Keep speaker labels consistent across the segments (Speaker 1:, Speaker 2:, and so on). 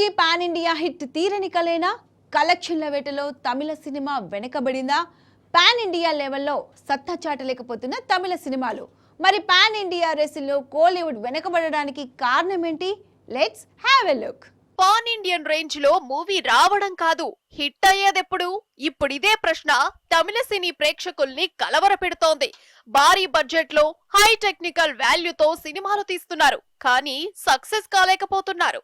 Speaker 1: ఇప్పటికీ pan India hit తీరని కలేనా? కలెక్షన్ల వేటలో తమిళ సినిమా వెనకబడిందా? పాన్ ఇండియా లెవెల్లో సత్తా చాటలేకపోతున్న తమిళ సినిమాలు మరి పాన్ ఇండియా రేసులో కోలీవుడ్ వెనకబడడానికి కారణం ఏంటి? Let's have a look.
Speaker 2: Pan Indian range లో మూవీ రావడం కాదు, హిట్ అయ్యేదెప్పుడు? ఇప్పుడు ఇదే ప్రశ్న తమిళ సినీ ప్రేక్షకుల్ని కలవర పెడుతోంది. భారీ బడ్జెట్ లో హై టెక్నికల్ వాల్యూతో సినిమాలు తీస్తున్నారు, కానీ సక్సెస్ కాలేకపోతున్నారు.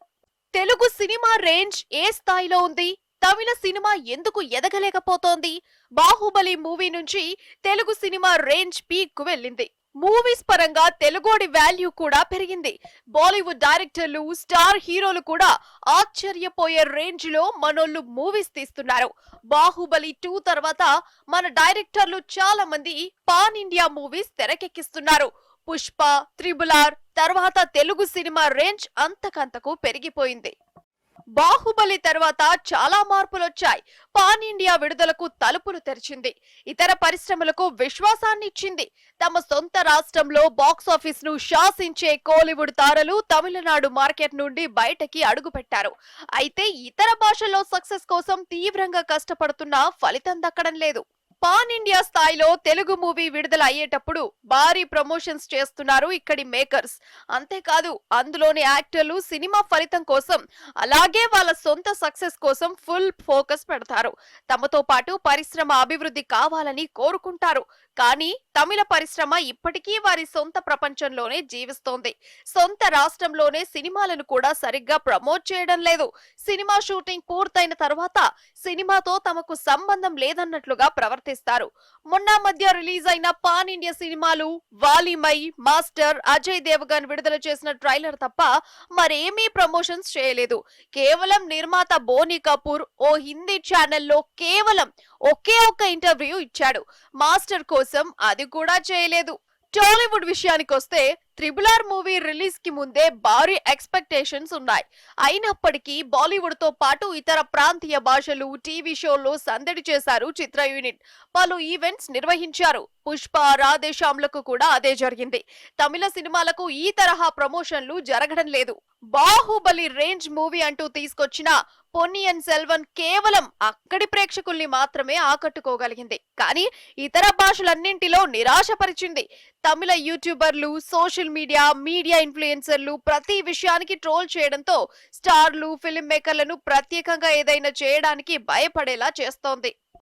Speaker 2: తెలుగు సినిమా రేంజ్ ఏ స్థాయిలో ఉంది? తమిళ సినిమా ఎందుకు ఎదగలేకపోతోంది? బాహుబలి మూవీ నుంచి తెలుగు సినిమా రేంజ్ పీక్ కు వెళ్ళింది. మూవీస్ పరంగా తెలుగోడి వాల్యూ కూడా పెరిగింది. బాలీవుడ్ డైరెక్టర్లు, స్టార్ హీరోలు కూడా ఆశ్చర్యపోయే రేంజ్ లో మనోళ్ళు మూవీస్ తీస్తున్నారు. బాహుబలి 2 తర్వాత మన డైరెక్టర్లు చాలా మంది పాన్ ఇండియా మూవీస్ తెరకెక్కిస్తున్నారు. పుష్ప, త్రిబుల్ ఆర్ తర్వాత తెలుగు సినిమా రేంజ్ అంతకంతకు పెరిగిపోయింది. బాహుబలి తర్వాత చాలా మార్పులొచ్చాయి. పాన్ ఇండియా విడుదలకు తలుపులు తెరిచింది. ఇతర పరిశ్రమలకు విశ్వాసాన్ని ఇచ్చింది. తమ సొంత రాష్ట్రంలో బాక్సాఫీస్ ను శాసించే కోలీవుడ్ తారలు తమిళనాడు మార్కెట్ నుండి బయటకి అడుగుపెట్టారు. అయితే ఇతర భాషల్లో సక్సెస్ కోసం తీవ్రంగా కష్టపడుతున్నా ఫలితం దక్కడం లేదు. పాన్ ఇండియా స్థాయిలో తెలుగు మూవీ విడుదల అయ్యేటప్పుడు భారీ ప్రమోషన్స్ చేస్తున్నారు ఇక్కడి మేకర్స్. అంతేకాదు అందులోని యాక్టర్లు సినిమా ఫలితం కోసం, అలాగే వాళ్ళ సొంత సక్సెస్ కోసం ఫుల్ ఫోకస్ పెడతారు. తమతో పాటు పరిశ్రమ అభివృద్ధి కావాలని కోరుకుంటారు. కానీ తమిళ పరిశ్రమ ఇప్పటికీ వారి సొంత ప్రపంచంలోనే జీవిస్తోంది. సొంత రాష్ట్రంలోనే సినిమాలను కూడా సరిగ్గా ప్రమోట్ చేయడం లేదు. సినిమా షూటింగ్ పూర్తయిన తర్వాత సినిమాతో తమకు సంబంధం లేదన్నట్లుగా ప్రవర్తిస్తారు. మొన్న మధ్య రిలీజ్ అయిన పాన్ ఇండియా సినిమాలు వాలిమై, మాస్టర్, అజయ్ దేవగన్ విడుదల చేసిన ట్రైలర్ తప్ప మరేమీ ప్రమోషన్స్ చేయలేదు. కేవలం నిర్మాత బోనీ కపూర్ ఓ హిందీ ఛానల్లో కేవలం ఒకే ఒక్క ఇంటర్వ్యూ ఇచ్చాడు. మాస్టర్ కోసం అది కూడా చేయలేదు. టాలీవుడ్ విషయానికి వస్తే త్రిబుల్ ఆర్ మూవీ రిలీజ్ కి ముందే భారీ ఎక్స్పెక్టేషన్స్ ఉన్నాయి. అయినప్పటికీ బాలీవుడ్ తో పాటు ఇతర ప్రాంతీయ భాషలు, టీవీ షోల్లో సందడి చేశారు చిత్ర యూనిట్. పలు ఈవెంట్స్ నిర్వహించారు. పుష్ప, రాధేశ్యామ్లకు కూడా అదే జరిగింది. తమిళ సినిమాలకు ఈ తరహా ప్రమోషన్లు జరగడం లేదు. బాహుబలి రేంజ్ మూవీ అంటూ తీసుకొచ్చిన పొన్నియిన్ సెల్వన్ కేవలం అక్కడి ప్రేక్షకుల్ని మాత్రమే ఆకట్టుకోగలిగింది. కానీ ఇతర భాషలన్నింటిలో నిరాశపరిచింది. తమిళ యూట్యూబర్లు, సోషల్ మీడియా ఇన్ఫ్లుయెన్సర్లు ప్రతి విషయానికి ట్రోల్ చేయడంతో స్టార్లు, ఫిల్మ్ మేకర్లను ప్రత్యేకంగా ఏదైనా చేయడానికి భయపడేలా చేస్తోంది.